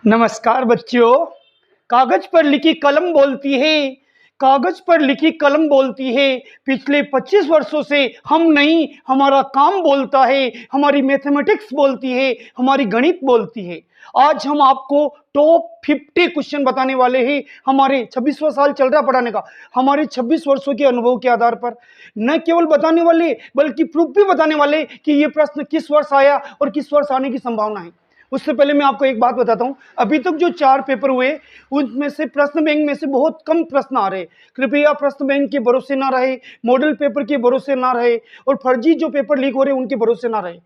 नमस्कार बच्चों। कागज पर लिखी कलम बोलती है, कागज पर लिखी कलम बोलती है। पिछले 25 वर्षों से हम नहीं, हमारा काम बोलता है, हमारी मैथमेटिक्स बोलती है, हमारी गणित बोलती है। आज हम आपको टॉप 50 क्वेश्चन बताने वाले हैं। हमारे 26वां साल चल रहा पढ़ाने का। हमारे 26 वर्षों के अनुभव के आधार पर न केवल बताने वाले बल्कि प्रूफ भी बताने वाले कि ये प्रश्न किस वर्ष आया और किस वर्ष आने की संभावना है। उससे पहले मैं आपको एक बात बताता हूं, अभी तक जो 4 पेपर हुए उनमें से प्रश्न बैंक में से बहुत कम प्रश्न आ रहे। कृपया प्रश्न बैंक के भरोसे ना रहे, मॉडल पेपर के भरोसे ना रहे और फर्जी जो पेपर लीक हो रहे उनके भरोसे ना रहे।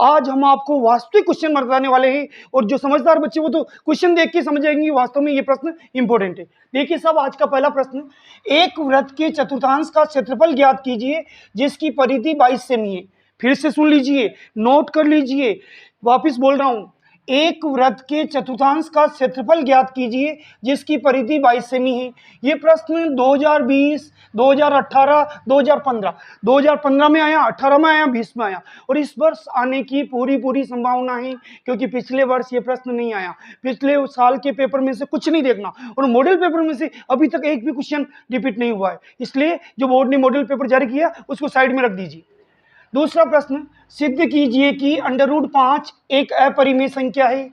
आज हम आपको वास्तविक क्वेश्चन बताने वाले हैं और जो समझदार बच्चे वो तो क्वेश्चन देख के समझ जाएंगे वास्तव में ये प्रश्न इंपॉर्टेंट है। देखिए साहब, आज का पहला प्रश्न, एक वृत्त के चतुर्थांश का क्षेत्रफल ज्ञात कीजिए जिसकी परिधि 22 सेमी है। फिर से सुन लीजिए, नोट कर लीजिए, वापिस बोल रहा हूं, एक वृत्त के चतुर्थांश का क्षेत्रफल ज्ञात कीजिए जिसकी परिधि 22 सेमी है। ये प्रश्न 2020, 2018, 2015 में आया, 18 में आया, 20 में आया और इस वर्ष आने की पूरी संभावना है क्योंकि पिछले वर्ष ये प्रश्न नहीं आया। पिछले साल के पेपर में से कुछ नहीं देखना और मॉडल पेपर में से अभी तक एक भी क्वेश्चन रिपीट नहीं हुआ है, इसलिए जो बोर्ड ने मॉडल पेपर जारी किया उसको साइड में रख दीजिए। दूसरा प्रश्न, सिद्ध कीजिए कि √5 एक अपरिमेय संख्या है।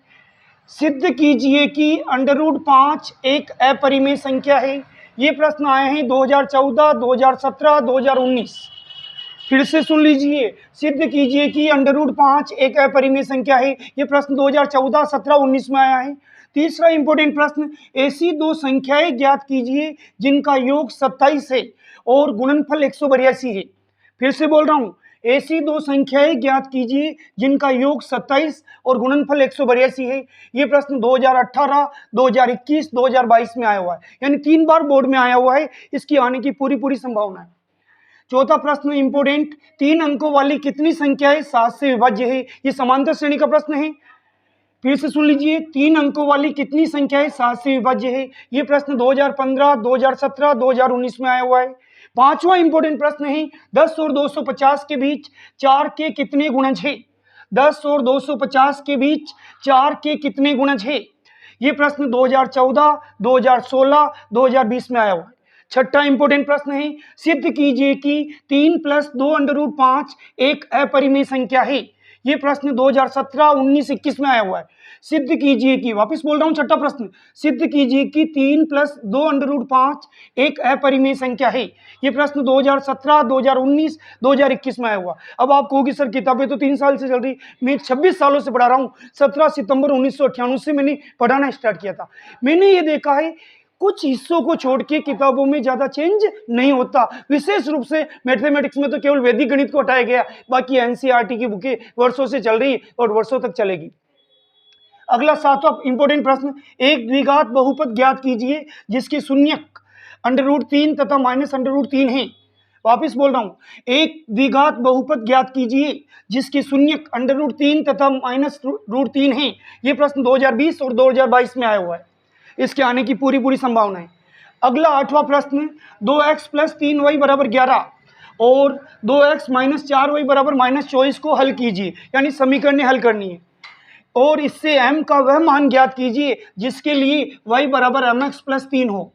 सिद्ध कीजिए कि √5 एक अपरिमेय संख्या है। ये प्रश्न आए हैं 2014, 2017, 2019। फिर से सुन लीजिए, सिद्ध कीजिए कि √5 एक अपरिमेय संख्या है। ये प्रश्न 2014, 17, 19 में आया है। तीसरा इंपॉर्टेंट प्रश्न, ऐसी दो संख्याएं ज्ञात कीजिए जिनका योग 27 है और गुणनफल 182 है। फिर से बोल रहा हूं, ऐसी दो संख्याएं ज्ञात कीजिए जिनका योग 27 और गुणनफल 182 है। ये प्रश्न 2018, 2021, 2022 में आया हुआ है, यानी 3 बार बोर्ड में आया हुआ है। इसकी आने की पूरी संभावना है। चौथा प्रश्न इंपोर्टेंट, 3 अंकों वाली कितनी संख्याएं 7 से विभाज्य है। ये समांतर श्रेणी का प्रश्न है। फिर से सुन लीजिए, 3 अंकों वाली कितनी संख्याएं 7 से विभाज्य है। ये प्रश्न 2015, 2017, 2019 में आया हुआ है। पांचवा इंपोर्टेंट प्रश्न है, 10 और 250 के बीच 4 के कितने गुणज है। 10 और 250 के बीच 4 के कितने गुणज है। ये प्रश्न 2014, 2016, 2020 में आया हुआ है। छठा इंपोर्टेंट प्रश्न है, सिद्ध कीजिए कि 3 + 2√5 एक अपरिमेय संख्या है। ये प्रश्न 2017, 19, 21 में आया हुआ है। सिद्ध कीजिए कि, वापस बोल रहा हूं, छठा प्रश्न, सिद्ध कीजिए कि 3 + 2√5 एक अपरिमेय संख्या है। ये प्रश्न 2017, 2019, 2021 में आया हुआ। अब आप कहोगे सर किताबें तो 3 साल से चल रही, मैं 26 सालों से पढ़ा रहा हूँ। 17 सितंबर 1998 से मैंने पढ़ाना स्टार्ट किया था। मैंने ये देखा है कुछ हिस्सों को छोड़ के किताबों में ज्यादा चेंज नहीं होता। विशेष रूप से मैथमेटिक्स में तो केवल वैदिक गणित को हटाया गया, बाकी एनसीईआरटी की बुकें वर्षों से चल रही और वर्षों तक चलेगी। अगला 7वां इंपोर्टेंट प्रश्न, एक द्विघात बहुपद ज्ञात कीजिए जिसके शून्यक √3 तथा -√3 है। वापिस बोल रहा हूं, एक द्विघात बहुपद ज्ञात कीजिए जिसके शून्यक √3 तथा -√3 है। ये प्रश्न 2020 और 2022 में आया हुआ है। इसके आने की पूरी संभावना है। अगला 8वां प्रश्न, 2x + 3y = 11 और 2x - 4y = -24 को हल कीजिए, यानी समीकरण हल करनी है और इससे m का वह मान ज्ञात कीजिए जिसके लिए y = mx + 3 हो।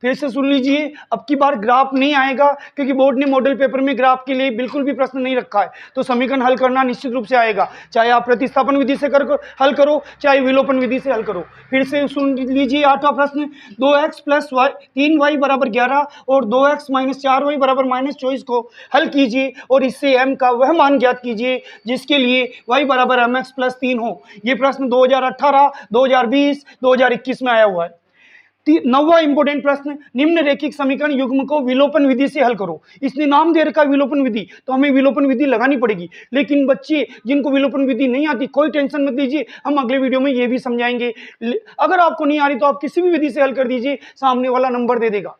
फिर से सुन लीजिए, अब की बार ग्राफ नहीं आएगा क्योंकि बोर्ड ने मॉडल पेपर में ग्राफ के लिए बिल्कुल भी प्रश्न नहीं रखा है, तो समीकरण हल करना निश्चित रूप से आएगा, चाहे आप प्रतिस्थापन विधि से हल करो, चाहे विलोपन विधि से हल करो। फिर से सुन लीजिए, 8वां प्रश्न, 2x + 3y = 11 और 2x - 4y = -24 को हल कीजिए और इससे m का वह मान ज्ञात कीजिए जिसके लिए y = mx + 3 हो। ये प्रश्न 2018, 2020, 2021 में आया हुआ है। 9वां इंपोर्टेंट प्रश्न, निम्न रैखिक समीकरण युग्म को विलोपन विधि से हल करो। इसने नाम दे रखा विलोपन विधि, तो हमें विलोपन विधि लगानी पड़ेगी। लेकिन बच्चे जिनको विलोपन विधि नहीं आती, कोई टेंशन मत लीजिए, हम अगले वीडियो में ये भी समझाएंगे। अगर आपको नहीं आ रही तो आप किसी भी विधि से हल कर दीजिए, सामने वाला नंबर दे देगा।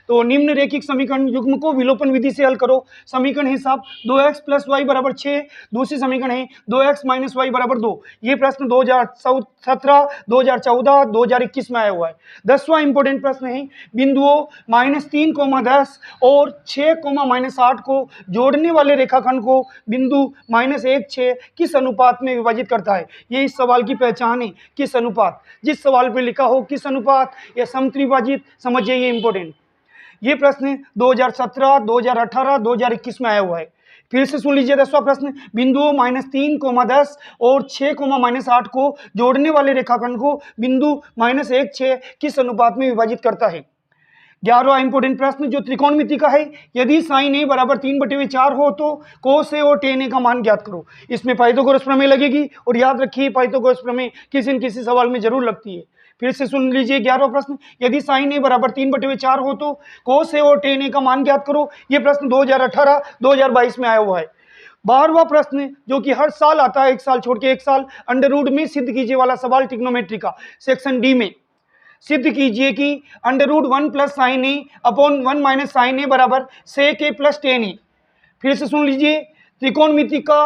तो निम्न रेखिक समीकरण युग्म को विलोपन विधि से हल करो। समीकरण है साहब 2x + y = 6। दूसरी समीकरण है 2x - y = 2। ये प्रश्न 2017, 2014, 2021 में आया हुआ है। 10वां इंपॉर्टेंट प्रश्न है, बिंदुओं -3, 10 और 6, -8 को जोड़ने वाले रेखाखंड को बिंदु -1, 6 किस अनुपात में विभाजित करता है। ये इस सवाल की पहचान है, किस अनुपात। जिस सवाल पे लिखा हो किस अनुपात या समत्रिभाजित, समझिए ये इंपॉर्टेंट। ये प्रश्न 2017, 2018, 2021 में आया हुआ है। फिर से सुन लीजिए 10वां प्रश्न, बिंदुओं -3, 10 और 6, -8 को जोड़ने वाले रेखाखंड को बिंदु -1, 6 किस अनुपात में विभाजित करता है। 11वां इंपॉर्टेंट प्रश्न जो त्रिकोणमिति का है, यदि sin a = 3/4 हो तो cos a और tan a का मान ज्ञात करो। इसमें पाइथागोरस प्रमेय लगेगी और याद रखिए पाइथागोरस प्रमेय किसी न किसी सवाल में जरूर लगती है। फिर से सुन लीजिए 11वां प्रश्न, यदि sin a = 3/4 हो तो cos a और tan a का मान ज्ञात करो। ये प्रश्न 2018, 2022 में आया हुआ है। 12वां प्रश्न जो कि हर साल आता है, एक साल छोड़ के एक साल, अंडर में सिद्ध कीजिए वाला सवाल ट्रिग्नोमेट्री का, सेक्शन डी में सिद्ध कीजिए कि √1 + sin a / 1 - sin a = sec a + tan a। फिर से सुन लीजिए, त्रिकोणमिति का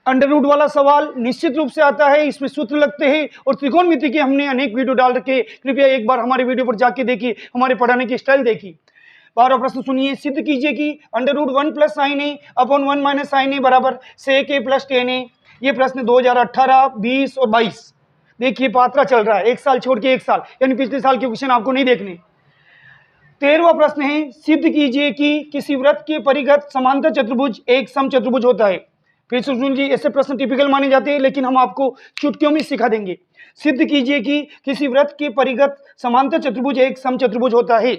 अंडर वाला सवाल निश्चित रूप से आता है, इसमें सूत्र लगते हैं और त्रिकोणमिति के हमने अनेक वीडियो डाल रखे, कृपया एक बार हमारे वीडियो पर जाके देखिए, हमारे पढ़ाने की स्टाइल देखिए। 12वां प्रश्न सुनिए, सिद्ध कीजिए कि √1 + sin a / 1 - sin a = sec a + tan a। ये प्रश्न 2018, 20 और 22 देखिए पात्रा चल रहा है, एक साल छोड़ के एक साल, यानी पिछले साल के क्वेश्चन आपको नहीं देखने। 13वां प्रश्न है, सिद्ध कीजिए कि किसी वृत्त के परिघत समांतर चतुर्भुज एक समचतुर्भुज होता है। फिर से सुन लीजिए, ऐसे प्रश्न टिपिकल माने जाते हैं लेकिन हम आपको चुटकियों में सिखा देंगे। सिद्ध कीजिए कि किसी वृत्त के परिघत समांतर चतुर्भुज एक समचतुर्भुज होता है।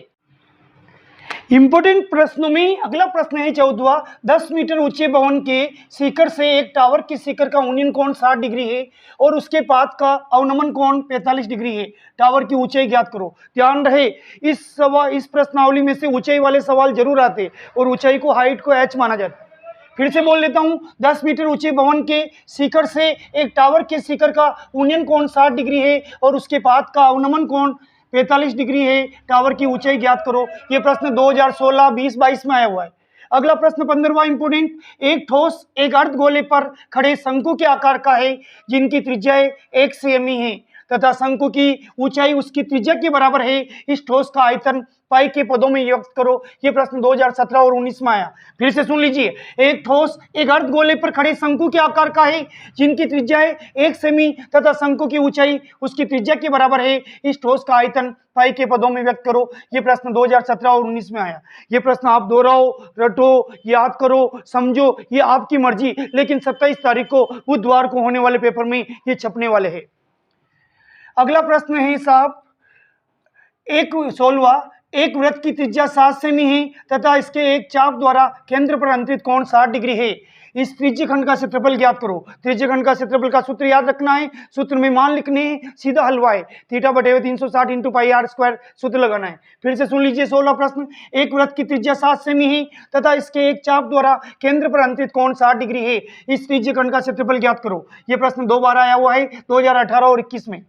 इंपोर्टेंट प्रश्नों में अगला प्रश्न है 14वां, 10 मीटर ऊंचे भवन के शिखर से एक टावर के शिखर का उन्नयन कोण 60 डिग्री है और उसके पाद का अवनमन कोण 45 डिग्री है। टावर की ऊंचाई ज्ञात करो। ध्यान रहे, इस प्रश्नावली में से ऊंचाई वाले सवाल जरूर आते और ऊंचाई को, हाइट को h माना जाता है। फिर से बोल लेता हूं, 10 मीटर ऊंचे भवन के शिखर से एक टावर के शिखर का उन्नयन कोण 60 डिग्री है और उसके पाद का अवनमन कोण 45 डिग्री है। टावर की ऊंचाई ज्ञात करो। ये प्रश्न 2016, 20, 22 में आया हुआ है। अगला प्रश्न 15वां इंपोर्टेंट, एक ठोस एक अर्धगोले पर खड़े शंकु के आकार का है जिनकी त्रिज्या 1 सेमी है तथा शंकु की ऊंचाई उसकी त्रिज्या के बराबर है। इस ठोस का आयतन पाई के पदों में व्यक्त करो। ये प्रश्न 2017 और 19 में आया। फिर से सुन लीजिए, एक ठोस एक अर्धगोले पर खड़े शंकु के आकार का है जिनकी त्रिज्या 1 सेमी तथा शंकु की ऊंचाई उसकी त्रिज्या के बराबर है। इस ठोस का आयतन पाई के पदों में व्यक्त करो। ये प्रश्न 2017 और 19 में आया। ये प्रश्न आप दोहराओ, रटो, याद करो, समझो, ये आपकी मर्जी, लेकिन 27 तारीख को बुधवार को होने वाले पेपर में ये छपने वाले हैं। अगला प्रश्न है साहब 16वां, एक वृत्त की त्रिज्या 7 सेमी है तथा इसके एक चाप द्वारा केंद्र पर अंतरित कोण 60 डिग्री है। इस त्रिज्यखंड का क्षेत्रफल ज्ञात करो। त्रिज्यखंड का क्षेत्रफल का सूत्र याद रखना है, सूत्र में मान लिखने हैं, सीधा हलवा है, θ/360 × πr² सूत्र लगाना है। फिर से सुन लीजिए 16वां प्रश्न, एक वृत्त की त्रिज्या 7 सेमी है तथा इसके एक चाप द्वारा केंद्र पर अंतरित कोण 60 डिग्री है। इस त्रिज्यखंड का क्षेत्रफल ज्ञात करो। यह प्रश्न 2 बार आया हुआ है, 2018 और 21 में।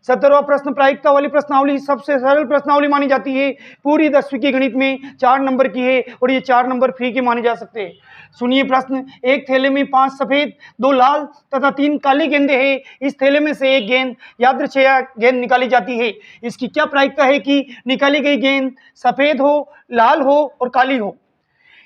17वां प्रश्न प्रायिकता वाली प्रश्नावली सबसे सरल प्रश्नावली मानी जाती है। पूरी 10वीं की गणित में 4 नंबर की है और ये 4 नंबर फ्री के माने जा सकते हैं। सुनिए प्रश्न, एक थैले में 5 सफेद, 2 लाल तथा 3 काली गेंदें हैं। इस थैले में से एक गेंद यादृच्छिक गेंद निकाली जाती है। इसकी क्या प्रायिकता है कि निकाली गई गेंद सफेद हो, लाल हो और काली हो।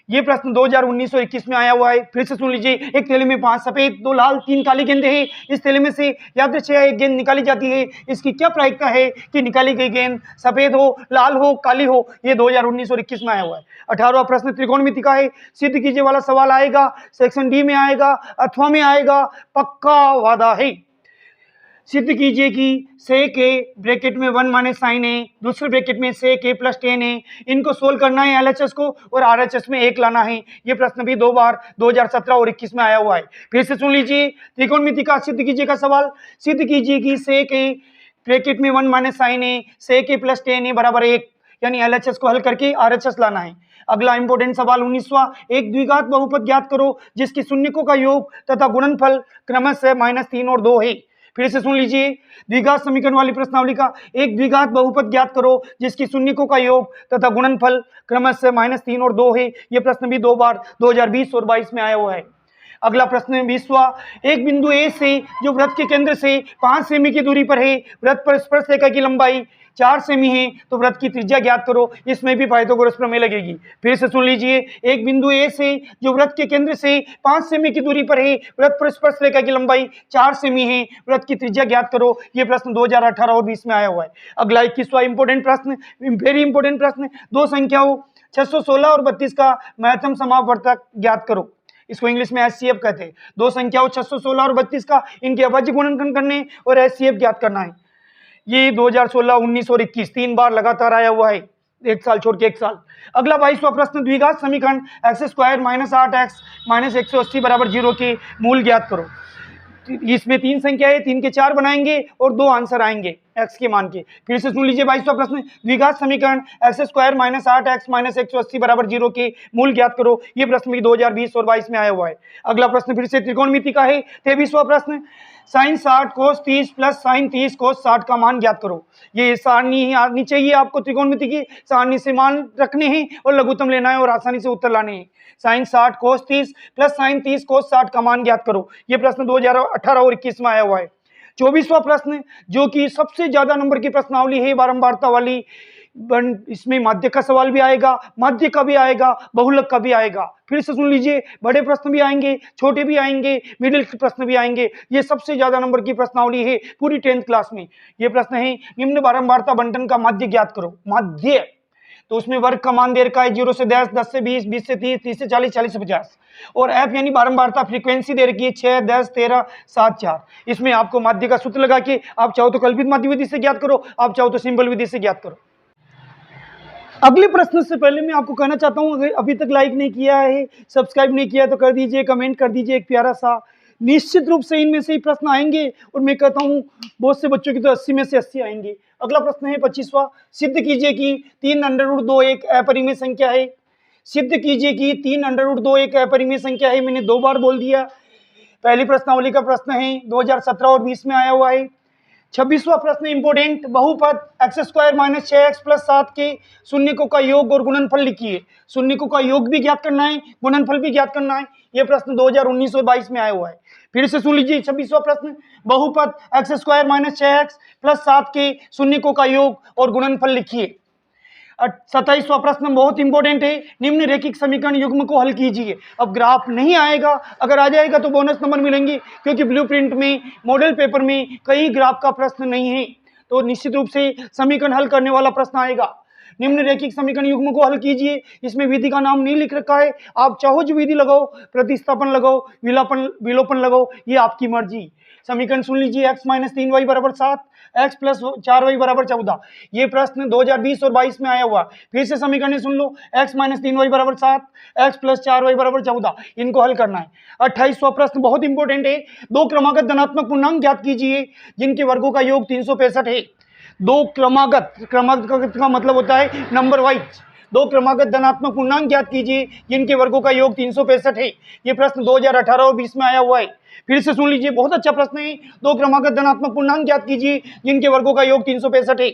ये प्रश्न 2019 और 21 में आया हुआ है। फिर से सुन लीजिए, एक थैले में 5 सफेद, 2 लाल, 3 काली गेंदें हैं। इस थैले में से यादृच्छिक एक गेंद निकाली जाती है। इसकी क्या प्रायिकता है कि निकाली गई गेंद सफेद हो, लाल हो, काली हो। ये 2019 और 21 में आया हुआ है। 18वां प्रश्न त्रिकोणमिति का है। सिद्ध कीजिए वाला सवाल आएगा, सेक्शन डी में आएगा अथवा में आएगा, पक्का वादा है। सिद्ध कीजिए कि sec a ब्रैकेट में 1 - sin a, दूसरे ब्रैकेट में sec a + tan a, इनको सोल्व करना है LHS को और RHS में 1 लाना है। ये प्रश्न भी 2 बार 2017 और 21 में आया हुआ है। फिर से सुन लीजिए, त्रिकोणमिति का सिद्ध कीजिए का सवाल। सिद्ध कीजिए कि sec a ब्रैकेट में 1 - sin a, sec a + tan a = 1, यानी LHS को हल करके RHS लाना है। अगला इंपोर्टेंट सवाल 19वां, एक द्विघात बहुपद ज्ञात करो जिसकी शून्यकों का योग तथा गुणनफल क्रमशः -3 और 2 है। फिर से सुन लीजिए, द्विघात समीकरण वाली प्रश्नावली का एक द्विघात बहुपद ज्ञात करो जिसकी शून्यकों का योग तथा गुणनफल क्रमशः -3 और 2 है। यह प्रश्न भी 2 बार 2020 और 22 में आया हुआ है। अगला प्रश्न 20वां, एक बिंदु ए से जो वृत्त के केंद्र से 5 सेमी की दूरी पर है, वृत्त पर स्पर्श रेखा की लंबाई 4 सेमी है, तो वृत्त की त्रिज्या ज्ञात करो। इसमें भी पाइथागोरस प्रमेय लगेगी। फिर से सुन लीजिए, एक बिंदु ए से जो वृत्त के केंद्र से 5 सेमी की दूरी पर है, वृत्त पर स्पर्श रेखा की लंबाई 4 सेमी है, वृत्त की त्रिज्या ज्ञात करो। यह प्रश्न 2018 और 20 में आया हुआ है। अगला 21वां इंपोर्टेंट प्रश्न, वेरी इंपोर्टेंट प्रश्न, दो संख्याओं 616 और 32 का महत्तम समापवर्तक ज्ञात करो। इसको इंग्लिश में एचसीएफ कहते हैं। दो संख्याओं 616 और 32 का इनके अभाज्य गुणनखंड करने और एचसीएफ ज्ञात करना है। ये 2016, 19 और 21 तीन बार लगातार आया हुआ है, एक साल छोड़ के एक साल। अगला 22वां प्रश्न, द्विघात समीकरण x² - 8x - 180 = 0 के मूल ज्ञात करो। इसमें तीन संख्या है, 3 के 4 बनाएंगे और 2 आंसर आएंगे x के मान के। फिर से सुन लीजिए 22वां प्रश्न, द्विघात समीकरण x² - 8x - 180 = 0 के मूल ज्ञात करो। ये प्रश्न भी 2020 और 22 में आया हुआ है। अगला प्रश्न फिर से त्रिकोणमिति का है। 23वां प्रश्न, sin 60 cos 30 + sin 30 cos 60 का मान ज्ञात करो। ये सारणी ही आनी चाहिए आपको, त्रिकोणमिति की सारणी से मान रखने हैं और लघुत्तम लेना है और आसानी से उत्तर लाने हैं। sin 60 cos 30 + sin 30 cos 60 का मान ज्ञात करो। ये प्रश्न 2018 और 21 में आया हुआ है। 24वां प्रश्न, जो कि सबसे ज्यादा नंबर की प्रश्नावली है, बारंबारता वाली, इसमें माध्य का सवाल भी आएगा, माध्य का भी आएगा, बहुलक का भी आएगा। फिर से सुन लीजिए, बड़े प्रश्न भी आएंगे, छोटे भी आएंगे, मिडिल प्रश्न भी आएंगे। ये सबसे ज्यादा नंबर की प्रश्नावली है पूरी 10th क्लास में। ये प्रश्न है, निम्न बारंबारता बंटन का माध्य ज्ञात करो। माध्य तो उसमें वर्ग का मान दे रखा है 0 से 10, 10 से 20, 20 से 30, 30 से 40, 40 से 50। और एफ यानी बारंबारता फ्रीक्वेंसी दे रखी है 6, 10, 13, 7, 4। इसमें आपको माध्य का सूत्र लगा के आप चाहो तो कल्पित माध्य विधि से ज्ञात करो, आप चाहो तो सिंपल विधि से ज्ञात करो। अगले प्रश्न से पहले मैं आपको कहना चाहता हूं, अगर अभी तक लाइक नहीं किया है, सब्सक्राइब नहीं किया तो कर दीजिए, कमेंट कर दीजिए एक प्यारा सा। निश्चित रूप से इनमें से ही प्रश्न आएंगे और मैं कहता हूं बहुत से बच्चों की तो 80 में से 80 आएंगे। अगला प्रश्न है 25वां, सिद्ध कीजिए कि 3√2 एक अपरिमेय संख्या है। सिद्ध कीजिए कि 3√2 एक अपरिमेय संख्या है। मैंने 2 बार बोल दिया। पहली प्रश्नावली का प्रश्न है, 2017 और 20 में आया हुआ है। 26वां प्रश्न इंपोर्टेंट, बहुपद x² - 6x + 7 के शून्यकों का योग और गुणनफल लिखिए। शून्यकों का योग भी ज्ञात करना है, गुणनफल भी ज्ञात करना है। यह प्रश्न 2019 और 22 में आया हुआ है। फिर से सुन लीजिए 26वां प्रश्न, बहुपद x² - 6x + 7 के शून्यकों का योग और गुणनफल लिखिए। 27वां प्रश्न बहुत इंपॉर्टेंट है, निम्न रैखिक समीकरण युग्म को हल कीजिए। अब ग्राफ नहीं आएगा, अगर आ जाएगा तो बोनस नंबर मिलेंगे, क्योंकि ब्लूप्रिंट में, मॉडल पेपर में कई ग्राफ का प्रश्न नहीं है, तो निश्चित रूप से समीकरण हल करने वाला प्रश्न आएगा। निम्न रैखिक समीकरण युग्म को हल कीजिए। इसमें विधि का नाम नहीं लिख रखा है, आप चाहो जो विधि लगाओ, प्रतिस्थापन लगाओ, विलोपन लगाओ, ये आपकी मर्जी। समीकरण सुन लीजिए, x - 3y = 7, x + 4y = 14। ये प्रश्न 2020 और 22 में आया हुआ। फिर से समीकरण सुन लो, x - 3y = 7, x + 4y = 14। इनको हल करना है। 28वां प्रश्न बहुत इंपॉर्टेंट है, दो क्रमागत धनात्मक पूर्णांक ज्ञात कीजिए जिनके वर्गों का योग 365 है। दो क्रमागत का मतलब होता है नंबर वाइज। दो क्रमागत धनात्मक पूर्णांक ज्ञात कीजिए जिनके वर्गों का योग 365 है। ये प्रश्न 2018 और 20 में आया हुआ है। फिर से सुन लीजिए, बहुत अच्छा प्रश्न है, दो क्रमागत धनात्मक पूर्णांक ज्ञात कीजिए जिनके वर्गों का योग 365 है।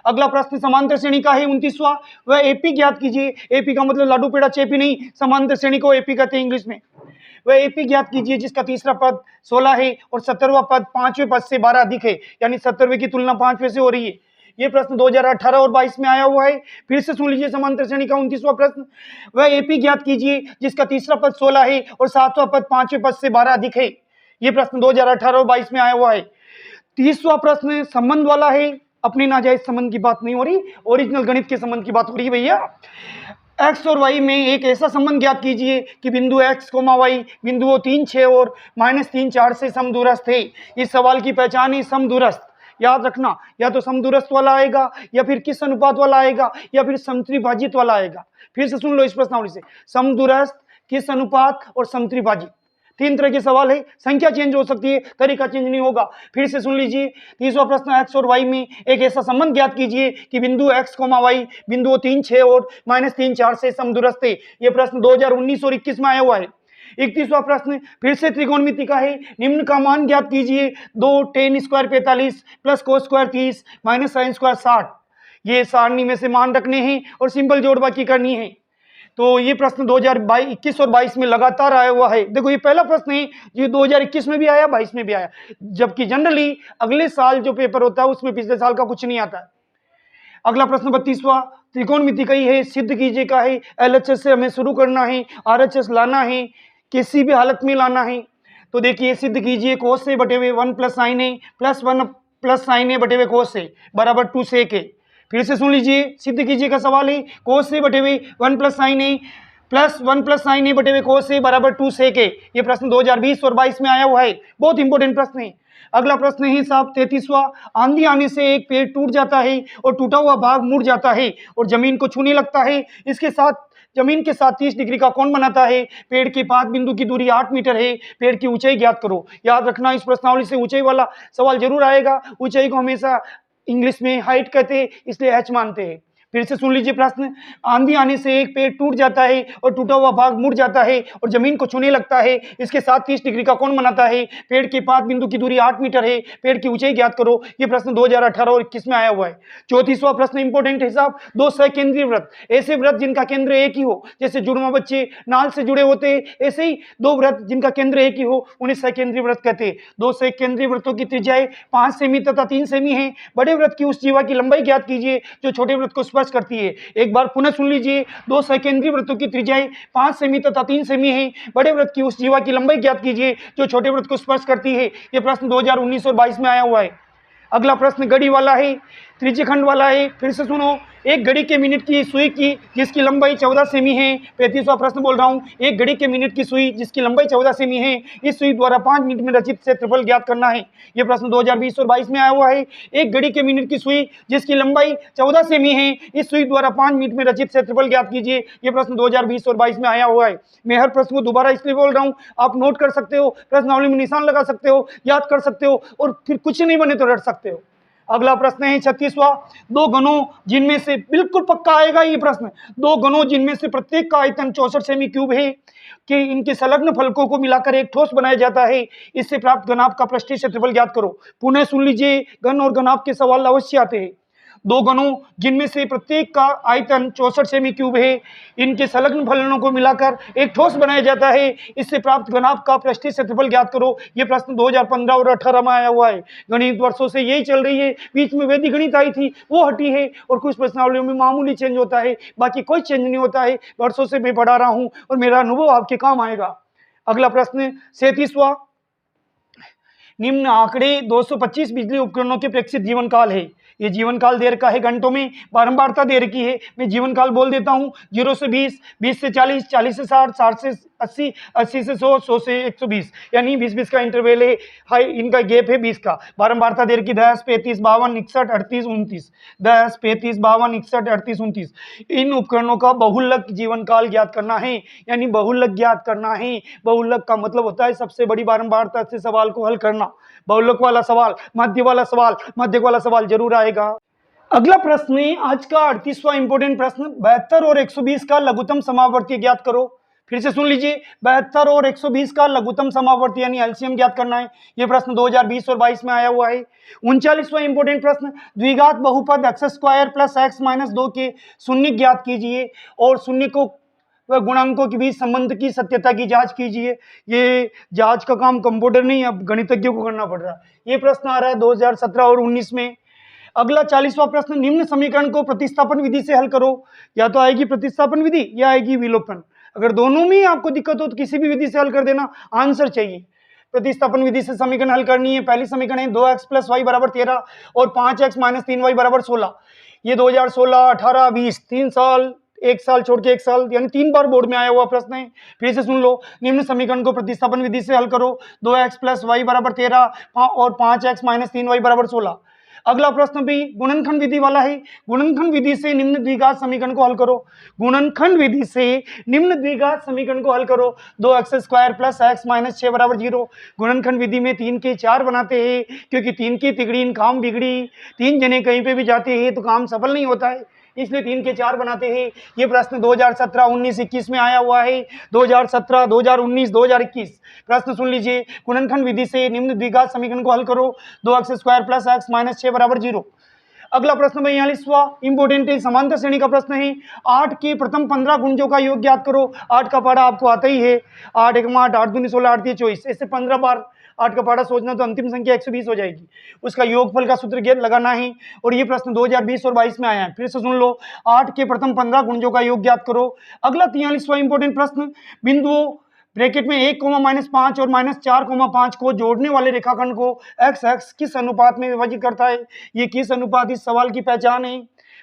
अगला प्रश्न समांतर श्रेणी का है 29वां, वह एपी ज्ञात कीजिए। एपी का मतलब लाडू पेड़ा चेपी नहीं, समांतर श्रेणी को एपी कहते हैं इंग्लिश में। वह एपी ज्ञात कीजिए जिसका तीसरा पद 16 है और 17वां पद 5वें पद से 12 अधिक है, यानी 17वें की तुलना 5वें से हो रही है। ये प्रश्न 2018 और 22 में आया हुआ है। फिर से सुन लीजिए समांतर श्रेणी का 29वां प्रश्न, वह एपी ज्ञात कीजिए जिसका तीसरा पद 16 है और 7वां पद 5वें पद से 12 अधिक है। ये प्रश्न 2018 और 22 में आया हुआ है। 30वां प्रश्न संबंध वाला है, अपने नाजायज संबंध की बात नहीं हो रही, ओरिजिनल गणित के संबंध की बात हो रही है भैया। x और y में एक ऐसा संबंध ज्ञात कीजिए कि बिंदु x, y बिंदुओं 3, 6 और -3, 4 से समदूरस्थ है। इस सवाल की पहचान है समदूरस्थ। याद रखना, या तो समदूरस्थ वाला आएगा, या फिर किस अनुपात वाला आएगा, या फिर समत्रिभाजित वाला आएगा। फिर से सुन लो इस प्रश्नावली से, समदूरस्थ, किस अनुपात और समत्रिभाजित। 3 तरह के सवाल है, संख्या चेंज हो सकती है, तरीका चेंज नहीं होगा। फिर से सुन लीजिए 30वां प्रश्न, x और y में एक ऐसा संबंध ज्ञात कीजिए कि बिंदु x, y बिंदुओं 3, 6 और -3, 4 से समदूरस्थ है। यह प्रश्न 2019 और 21 में आया हुआ है। 31वां प्रश्न फिर से त्रिकोणमिति का है। निम्न का मान ज्ञात कीजिए। 2 tan square 45 plus cos square 30 minus sin square 60। ये सारणी में से मान रखने हैं और सिंपल जोड़ बाकी करनी है। तो ये प्रश्न 2021 और 22 में लगातार आया हुआ है। देखो ये पहला प्रश्न है, ये 2021 में भी आया, 22 में भी आया, जबकि जनरली अगले साल जो पेपर होता है उसमें पिछले साल का कुछ नहीं आता है। अगला प्रश्न 32वां त्रिकोणमिति का ही है, सिद्ध कीजिए का है। एलएचएस से हमें शुरू करना है, आरएचएस लाना है, किसी भी हालत में लाना है। तो देखिए सिद्ध कीजिए, cos से बटे हुए 1 प्लस साइन ए प्लस 1 प्लस साइन ए बटे हुए cos से बराबर 2 sec ए। फिर से सुन लीजिए, सिद्ध कीजिए का सवाल है, cos से बटे हुए 1 प्लस साइन ए प्लस 1 प्लस साइन ए बटे हुए cos से बराबर 2 sec ए। ये प्रश्न 2020 और 22 में आया हुआ है, बहुत इंपॉर्टेंट प्रश्न है। अगला प्रश्न है साहब 33वां, आंधी आने से एक पेड़ टूट जाता है और टूटा हुआ भाग मुड़ जाता है और जमीन को छूने लगता है। इसके साथ जमीन के साथ 30 डिग्री का कोण बनाता है। पेड़ के पाद बिंदु की दूरी 8 मीटर है। पेड़ की ऊंचाई ज्ञात करो। याद रखना, इस प्रश्नावली से ऊंचाई वाला सवाल जरूर आएगा। ऊंचाई को हमेशा इंग्लिश में हाइट कहते हैं, इसलिए एच मानते हैं। फिर से सुन लीजिए प्रश्न, आंधी आने से एक पेड़ टूट जाता है और टूटा हुआ भाग मुड़ जाता है और जमीन को छूने लगता है। इसके साथ 30 डिग्री का कोण बनाता है। पेड़ के पाद बिंदु की दूरी 8 मीटर है। पेड़ की ऊंचाई ज्ञात करो। ये प्रश्न 2018 और 21 में आया हुआ है। 34वां प्रश्न इंपॉर्टेंट है साहब, 2 सकेंद्रीय वृत्त, ऐसे वृत्त जिनका केंद्र एक ही हो, जैसे जुड़वा बच्चे नाल से जुड़े होते हैं, ऐसे ही 2 वृत्त जिनका केंद्र एक ही हो उन्हें सकेंद्रीय वृत्त कहते हैं। 2 सकेंद्रीय वृत्तों की त्रिज्याएं 5 सेमी तथा 3 सेमी है। बड़े वृत्त की उस जीवा की लंबाई ज्ञात कीजिए जो छोटे वृत्त को स्पर्श करती है। एक बार पुनः सुन लीजिए, 2 सकेंद्रीय वृत्तों की त्रिज्याएं 5 सेमी तथा 3 सेमी है। बड़े वृत्त की उस जीवा की लंबाई ज्ञात कीजिए जो छोटे वृत्त को स्पर्श करती है। यह प्रश्न 2019 और 22 में आया हुआ है। अगला प्रश्न घड़ी वाला है, त्रिज्यखंड वाला है। फिर से सुनो, एक घड़ी के मिनट की सुई की जिसकी लंबाई 14 सेमी है। 35वां प्रश्न बोल रहा हूँ, एक घड़ी के मिनट की सुई जिसकी लंबाई 14 सेमी है, इस सुई द्वारा 5 मिनट में रचित क्षेत्रफल ज्ञात करना है। यह प्रश्न 2020 और 22 में आया हुआ है। एक घड़ी के मिनट की सुई जिसकी लंबाई 14 सेमी है, इस सुई द्वारा 5 मिनट में रचित क्षेत्रफल ज्ञात कीजिए। यह प्रश्न 2020 और 22 में आया हुआ है। मैं हर प्रश्न को दोबारा इसलिए बोल रहा हूँ, आप नोट कर सकते हो, प्रश्नावली में निशान लगा सकते हो, याद कर सकते हो और फिर कुछ नहीं बने तो रट सकते हो। अगला प्रश्न है 36वां, 2 घनों जिनमें से, बिल्कुल पक्का आएगा ये प्रश्न, 2 घनों जिनमें से प्रत्येक का आयतन 64 सेमी क्यूब है कि इनके संलग्न फलकों को मिलाकर एक ठोस बनाया जाता है। इससे प्राप्त घनाभ का पृष्ठीय क्षेत्रफल ज्ञात करो। पुनः सुन लीजिए, घन और घनाभ के सवाल अवश्य आते हैं। 2 घनों जिनमें से प्रत्येक का आयतन 64 सेमी क्यूब है, इनके संलग्न फलनों को मिलाकर एक ठोस बनाया जाता है। इससे प्राप्त घनाभ का पृष्ठीय क्षेत्रफल ज्ञात करो। यह प्रश्न 2015 और 18 में आया हुआ है। गणित वर्षों से यही चल रही है। बीच में वैदिक गणित आई थी, वो हटी है और कुछ प्रश्नावलियों में मामूली चेंज होता है, बाकी कोई चेंज नहीं होता है। वर्षों से मैं पढ़ा रहा हूँ और मेरा अनुभव आपके काम आएगा। अगला प्रश्न 37वां, निम्न आंकड़े 225 बिजली उपकरणों के प्रेक्षित जीवन काल है। ये जीवन काल दे रखा है घंटों में, बारंबारता दे रखी है। मैं जीवन काल बोल देता हूँ, 0 से 20, 20 से 40, 40 से 60, 60 से 80, 80 से 100, 100 से 120, यानी 20-20 का इंटरवल है। हाई इनका गैप है 20 का। बारंबारता दे रखी 10, 35, 52, 61, 38, 29, 10, 35, 52, 61, 38, 29। इन उपकरणों का बहुलक जीवन काल ज्ञात करना है, यानी बहुलक ज्ञात करना है। बहुलक का मतलब होता है सबसे बड़ी बारंबारता से सवाल को हल करना। बहुलक वाला सवाल, मध्य वाला सवाल, मध्य वाला सवाल जरूर आएगा। अगला प्रश्न है आज का 38वां इंपोर्टेंट प्रश्न, 72 और 120 का लघुत्तम समावर्ती ज्ञात करो। फिर से सुन लीजिए, 72 और 120 का लघुत्तम समावर्ती यानी एलसीएम ज्ञात करना है। यह प्रश्न 2020 और 22 में आया हुआ है। 39वां इंपोर्टेंट प्रश्न, द्विघात बहुपद x square plus x minus 2 के शून्य ज्ञात कीजिए और शून्य को व गुणांकों के बीच संबंध की सत्यता की जांच कीजिए। ये जांच का काम कंप्यूटर नहीं, अब गणितज्ञों को करना पड़ रहा है। ये प्रश्न आ रहा है 2017 और 19 में। अगला 40वां प्रश्न, निम्न समीकरण को प्रतिस्थापन विधि से हल करो। या तो आएगी प्रतिस्थापन विधि या आएगी विलोपन। अगर दोनों में आपको दिक्कत हो तो किसी भी विधि से हल कर देना, आंसर चाहिए। प्रतिस्थापन विधि से समीकरण हल करनी है। पहली समीकरण है 2x प्लस वाई बराबर 13 और 5x माइनस 3y बराबर 16। ये 2016, 18, 20 3 साल, 1 साल छोड़ के 1 साल, यानी 3 बार बोर्ड में आया हुआ प्रश्न है। फिर से सुन लो, निम्न समीकरण को प्रतिस्थापन विधि से हल करो। 2x प्लस वाई बराबर 13 और 5x माइनस 3y बराबर 16। अगला प्रश्न भी गुणनखंड विधि वाला है। गुणनखंड विधि से निम्न द्विघात समीकरण को हल करो। गुणनखंड विधि से निम्न द्विघात समीकरण को हल करो। 2x square plus x minus 6 बराबर 0। गुणनखंड विधि में 3 के 4 बनाते हैं, क्योंकि 3 की तिगड़ी काम बिगड़ी। 3 जने कहीं पे भी जाते हैं तो काम सफल नहीं होता है, इसलिए 3 के 4 बनाते हैं। ये प्रश्न 2017, 19, 21 में आया हुआ है। 2017, 2019, 2021 प्रश्न सुन लीजिए। गुणनखंड विधि से निम्न द्विघात समीकरण को हल करो। 2x² + x - 6 = 0। अगला प्रश्न 42वां इंपोर्टेंट है, समांतर श्रेणी का प्रश्न है। 8 के प्रथम 15 गुणजों का योग ज्ञात करो। 8 का पढ़ा आपको आता ही है। 8 × 8, 8 दूनी 16, 8 × 24, ऐसे 15 बार 8 का पढ़ा सोचना तो अंतिम संख्या 120 हो जाएगी। उसका योगफल का सूत्र ज्ञात लगाना है। और ये प्रश्न 2020 और 22 में आया है। फिर से सुन लो, 8 के प्रथम 15 गुणजों का योग ज्ञात करो। अगला 43वां इंपोर्टेंट प्रश्न, बिंदुओं ब्रैकेट में 1, -5 और -4, 5 को जोड़ने वाले रेखाखंड को x किस अनुपात में विभाजित करता है? ये किस अनुपात इस सवाल की पहचान है।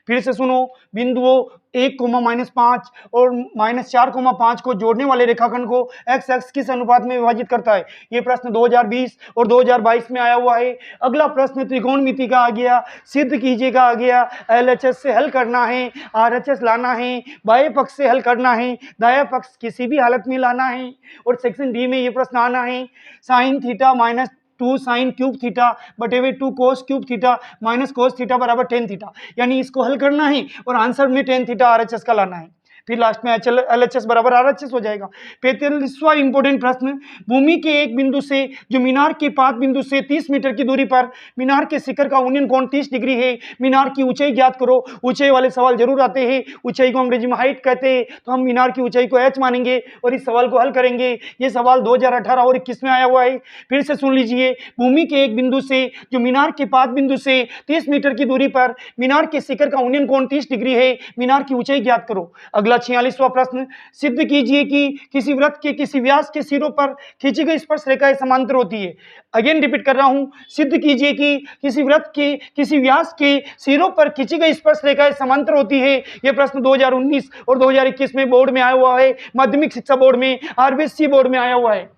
फिर से सुनो, बिंदुओं 1, -5 और -4, 5 को जोड़ने वाले रेखाखंड को x किस अनुपात में विभाजित करता है? ये प्रश्न 2020 और 2022 में आया हुआ है। अगला प्रश्न त्रिकोणमिति का आ गया, सिद्ध कीजिएगा आ गया। LHS से हल करना है, RHS लाना है, बाएं पक्ष से हल करना है, दायां पक्ष किसी भी हालत में लाना है। और सेक्शन डी में ये प्रश्न आना है, sin θ - 2 sin क्यूब थीटा बटे हुए 2 cos cube theta minus cos theta बराबर tan थीटा, यानी इसको हल करना है और आंसर में tan थीटा RHS का लाना है। फिर लास्ट में LHS बराबर RHS हो जाएगा। 45वां इंपोर्टेंट प्रश्न, भूमि के एक बिंदु से जो मीनार के 5 बिंदु से 30 मीटर की दूरी पर मीनार के शिखर का यूनियन कोण 30 डिग्री है। मीनार की ऊंचाई ज्ञात करो। ऊंचाई वाले सवाल जरूर आते हैं। ऊंचाई को अंग्रेजी में हाइट कहते हैं, तो हम मीनार की ऊंचाई को h मानेंगे और इस सवाल को हल करेंगे। ये सवाल 2018 और 21 में आया हुआ है। फिर से सुन लीजिए, भूमि के एक बिंदु से जो मीनार के 5 बिंदु से 30 मीटर की दूरी पर मीनार के शिखर का यूनियन कोण 30 डिग्री है। मीनार की ऊंचाई ज्ञात करो। अगला 46वां प्रश्न, सिद्ध कीजिए कि किसी वृत्त के किसी व्यास के सिरों पर खींची गई स्पर्श रेखाएं समांतर होती है। अगेन रिपीट कर रहा हूं, सिद्ध कीजिए कि किसी वृत्त के किसी व्यास के सिरों पर खींची गई स्पर्श रेखाएं समांतर होती है। यह प्रश्न 2019 और 2021 में बोर्ड में आया हुआ है, माध्यमिक शिक्षा बोर्ड में, RBSC बोर्ड में आया हुआ है।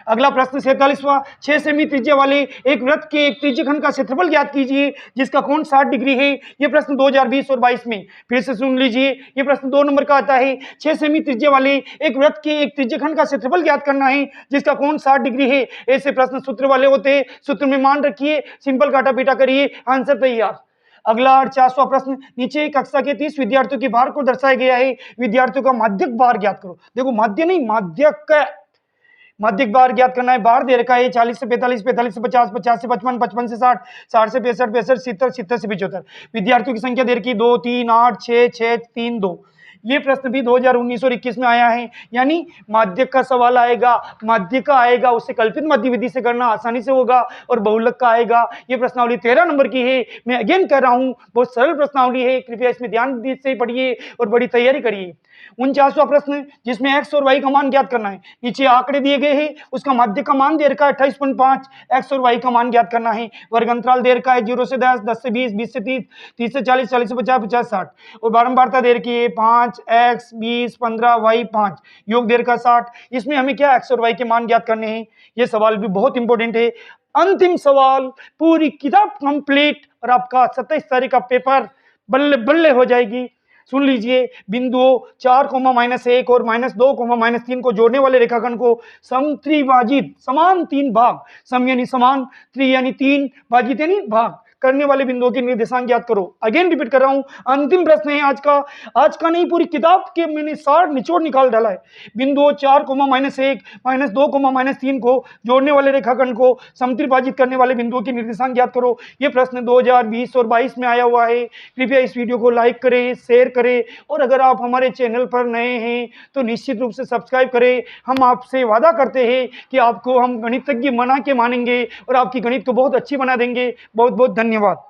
अगला प्रश्न 47वां, 6 सेमी त्रिज्या वाले एक वृत्त के एक त्रिज्यखंड का क्षेत्रफल ज्ञात कीजिए जिसका कोण 60 डिग्री है। यह प्रश्न 2020 और 22 में। फिर से सुन लीजिए, यह प्रश्न 2 नंबर का आता है। 6 सेमी त्रिज्या वाले एक वृत्त के एक त्रिज्यखंड का क्षेत्रफल ज्ञात करना है जिसका कोण 60 डिग्री है। ऐसे प्रश्न सूत्र वाले होते हैं, सूत्र में मान रखिए, सिंपल काटा पीटा करिए, आंसर तैयार। अगला 48वां प्रश्न, नीचे कक्षा के 30 विद्यार्थियों के भार को दर्शाया गया है। विद्यार्थियों का माध्यक भार ज्ञात करो। देखो माध्य नहीं, माध्यक भार ज्ञात करना है। भार दे रखा है 40 से 45, 45 से 50, 50 से 55, 55 से 60, 60 से 65, 65, 70, 70 से 75। विद्यार्थियों की संख्या दे रखी 2, 3, 8, 6, 6, 3, 2। ये प्रश्न भी 2019 और 21 में आया है, यानी माध्यक का सवाल आएगा, माध्य का आएगा, उससे कल्पित माध्य विधि से करना आसानी से होगा। और बहुलक का आएगा। ये प्रश्नावली 13 नंबर की है। मैं अगेन कह रहा हूं, बहुत सरल प्रश्नावली है, कृपया इसमें ध्यान से पढ़िए और बड़ी तैयारी करिए। 49वां प्रश्न, जिसमें x और y का मान ज्ञात करना है। नीचे आंकड़े दिए गए हैं, उसका माध्य का मान दे रखा है 28.5, x और y का मान ज्ञात करना है। वर्ग अंतराल दे रखा है 0 से 10, 10 से 20, 20 से 30, 30 से 40, 40 से 50, 50 से 60। और बारंबारता दे रखी है 5, x 20, 15, y 5, योग दे रखा है 60। इसमें हमें क्या x और y के मान ज्ञात करने हैं। ये सवाल भी बहुत इंपॉर्टेंट है। अंतिम सवाल, पूरी किताब कंप्लीट और आपका 27 तारीख का पेपर बल्ले बल्ले हो जाएगी। सुन लीजिए, बिंदुओं 4, -1 और -2, -3 को जोड़ने वाले रेखाखंड को समत्रिभाजित, समान 3 भाग, सम यानी समान, त्रि यानी 3, भाजित यानी भाग करने वाले बिंदुओं के निर्देशांक ज्ञात करो। अगेन रिपीट कर रहा हूं, अंतिम प्रश्न है आज का नहीं, पूरी किताब के मैंने सार निचोड़ निकाल डाला है। बिंदुओं 4, -1, -2, -3 को जोड़ने वाले रेखाखंड को समत्रिभाजित करने वाले बिंदुओं के निर्देशांक ज्ञात करो। यह प्रश्न 2020 और 22 में आया हुआ है। कृपया इस वीडियो को लाइक करें, शेयर करें और अगर आप हमारे चैनल पर नए हैं तो निश्चित रूप से सब्सक्राइब करें। हम आपसे वादा करते हैं कि आपको हम गणितज्ञ बना के मानेंगे और आपकी गणित को बहुत अच्छी बना देंगे। बहुत बहुत धन्यवाद।